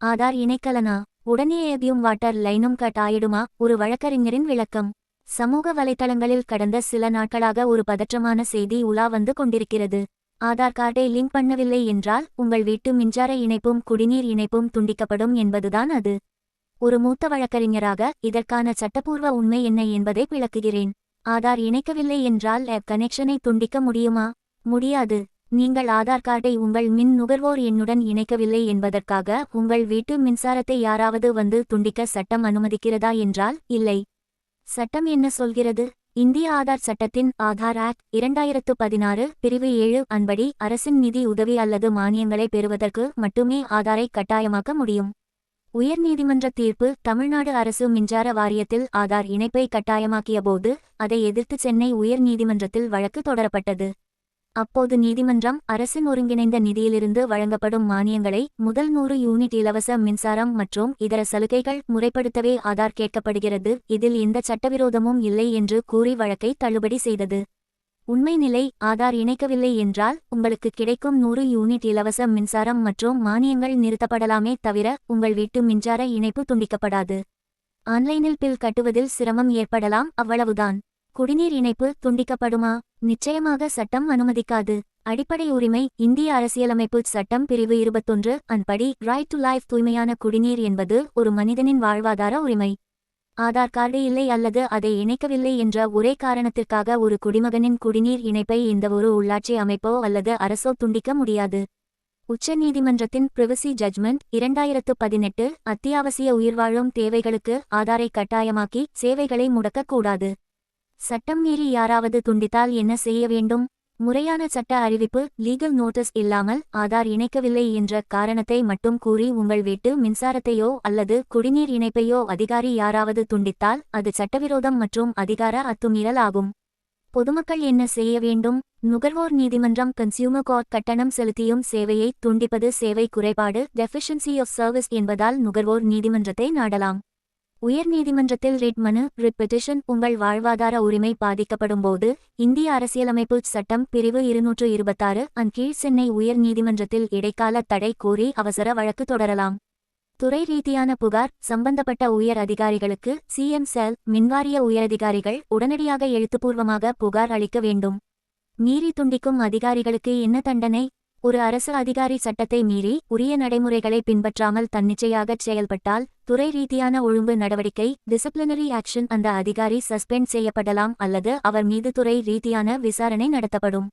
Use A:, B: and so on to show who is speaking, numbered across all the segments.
A: ஆதார் இணைக்கலனா உடனே ஏபியும் வாட்டர் லைனும் கட் ஆயிடுமா? ஒரு வழக்கறிஞரின் விளக்கம். சமூக வலைத்தளங்களில் கடந்த சில நாட்களாக ஒரு பதற்றமான செய்தி உலா வந்து கொண்டிருக்கிறது. ஆதார் கார்டை லிங்க் பண்ணவில்லை என்றால் உங்கள் வீட்டு மின்சார இணைப்பும் குடிநீர் இணைப்பும் துண்டிக்கப்படும் என்பதுதான் அது. ஒரு மூத்த வழக்கறிஞராக இதற்கான சட்டப்பூர்வ உண்மை என்ன என்பதை விளக்குகிறேன். ஆதார் இணைக்கவில்லை என்றால் கனெக்ஷனை துண்டிக்க முடியுமா? முடியாது. நீங்கள் ஆதார் கார்டை உங்கள் மின் நுகர்வோர் எண்ணுடன் இணைக்கவில்லை என்பதற்காக உங்கள் வீட்டு மின்சாரத்தை யாராவது வந்து துண்டிக்க சட்டம் அனுமதிக்கிறதா என்றால் இல்லை. சட்டம் என்ன சொல்கிறது? இந்திய ஆதார் சட்டத்தின் ஆதார் ஆக்ட் 2016 பிரிவு 7 அன்படி அரசின் நிதி உதவி அல்லது மானியங்களை பெறுவதற்கு மட்டுமே ஆதாரை கட்டாயமாக்க முடியும். உயர்நீதிமன்ற தீர்ப்பு. தமிழ்நாடு அரசு மின்சார வாரியத்தில் ஆதார் இணைப்பை கட்டாயமாக்கியபோது அதை எதிர்த்து சென்னை உயர் நீதிமன்றத்தில் வழக்கு தொடரப்பட்டது. அப்போது நீதிமன்றம் அரசின் ஒருங்கிணைந்த நிதியிலிருந்து வழங்கப்படும் மானியங்களை முதல் 100 யூனிட் இலவச மின்சாரம் மற்றும் இதர சலுகைகள் முறைப்படுத்தவே ஆதார் கேட்கப்படுகிறது, இதில் எந்த சட்டவிரோதமும் இல்லை என்று கூறி வழக்கை தள்ளுபடி செய்தது. உண்மை நிலை: ஆதார் இணைக்கவில்லை என்றால் உங்களுக்கு கிடைக்கும் 100 யூனிட் இலவச மின்சாரம் மற்றும் மானியங்கள் நிறுத்தப்படலாமே தவிர உங்கள் வீட்டு மின்சார இணைப்பு துண்டிக்கப்படாது. ஆன்லைனில் பில் கட்டுவதில் சிரமம் ஏற்படலாம், அவ்வளவுதான். குடிநீர் இணைப்பு துண்டிக்கப்படுமா? நிச்சயமாக சட்டம் அனுமதிக்காது. அடிப்படை உரிமை: இந்திய அரசியலமைப்பு சட்டம் பிரிவு 21 அன்படி ரைட் டு லைஃப் தூய்மையான குடிநீர் என்பது ஒரு மனிதனின் வாழ்வாதார உரிமை. ஆதார் கார்டு இல்லை அல்லது அதை இணைக்கவில்லை என்ற ஒரே காரணத்திற்காக ஒரு குடிமகனின் குடிநீர் இணைப்பை எந்தவொரு உள்ளாட்சி அமைப்போ அல்லது அரசோ துண்டிக்க முடியாது. உச்ச நீதிமன்றத்தின் பிரிவசி ஜட்ஜ்மெண்ட் 2018 அத்தியாவசிய உயிர்வாழும் தேவைகளுக்கு ஆதாரை கட்டாயமாக்கி சேவைகளை முடக்கக்கூடாது. சட்டம் மீறி யாராவது துண்டித்தால் என்ன செய்ய வேண்டும்? முறையான சட்ட அறிவிப்பு, லீகல் நோட்டீஸ் இல்லாமல் ஆதார் இணைக்கவில்லை என்ற காரணத்தை மட்டும் கூறி உங்கள் வீட்டு மின்சாரத்தையோ அல்லது குடிநீர் இணைப்பையோ அதிகாரி யாராவது துண்டித்தால் அது சட்டவிரோதம் மற்றும் அதிகார அத்துமீறல் ஆகும். பொதுமக்கள் என்ன செய்ய வேண்டும்? நுகர்வோர் நீதிமன்றம். Consumer court. கட்டணம் செலுத்தியும் சேவையை துண்டிப்பது சேவை குறைபாடு டெஃபிஷியன்சி ஆஃப் சர்வீஸ் என்பதால் நுகர்வோர் நீதிமன்றத்தை நாடலாம். உயர் நீதிமன்றத்தில் ரிட் மனு பெட்டிஷன். உங்கள் வாழ்வாதார உரிமை பாதிக்கப்படும்போது இந்திய அரசியலமைப்பு சட்டம் பிரிவு 226 அன் கீழ் சென்னை உயர் நீதிமன்றத்தில் இடைக்கால தடை கோரி அவசர வழக்கு தொடரலாம். துறை ரீதியான புகார்: சம்பந்தப்பட்ட உயர் அதிகாரிகளுக்கு சிஎம் செல் மின்வாரிய உயரதிகாரிகள் உடனடியாக எழுத்துப்பூர்வமாக புகார் அளிக்க வேண்டும். மீறி துண்டிக்கும் அதிகாரிகளுக்கு என்ன தண்டனை? ஒரு அரசு அதிகாரி சட்டத்தை மீறி உரிய நடைமுறைகளை பின்பற்றாமல் தன்னிச்சையாகச் செயல்பட்டால் துறை ரீதியான ஒழுங்கு நடவடிக்கை டிசிப்ளினரி ஆக்ஷன். அந்த அதிகாரி சஸ்பெண்ட் செய்யப்படலாம் அல்லது அவர் மீது துறை ரீதியான விசாரணை நடத்தப்படும்.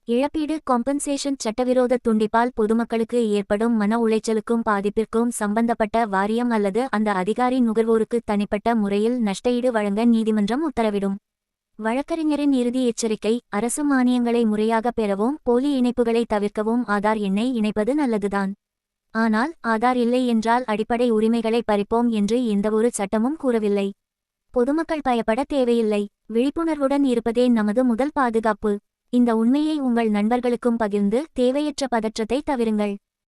A: இழப்பீடு காம்பன்சேஷன். சட்டவிரோத துண்டிப்பால் பொதுமக்களுக்கு ஏற்படும் மன உளைச்சலுக்கும் பாதிப்பிற்கும் சம்பந்தப்பட்ட வாரியம் அல்லது அந்த அதிகாரி நுகர்வோருக்கு தனிப்பட்ட முறையில் நஷ்டஈடு வழங்க நீதிமன்றம் உத்தரவிடும். வழக்கறிஞரின் இறுதி எச்சரிக்கை: அரசு மானியங்களை முறையாக பெறவும் போலி இணைப்புகளை தவிர்க்கவும் ஆதார் எண்ணை இணைப்பது நல்லதுதான். ஆனால் ஆதார் இல்லை என்றால் அடிப்படை உரிமைகளை பறிப்போம் என்று எந்தவொரு சட்டமும் கூறவில்லை. பொதுமக்கள் பயப்பட தேவையில்லை. விழிப்புணர்வுடன் இருப்பதே நமது முதல் பாதுகாப்பு. இந்த உண்மையை உங்கள் நண்பர்களுக்கும் பகிர்ந்து தேவையற்ற பதற்றத்தை தவிருங்கள்.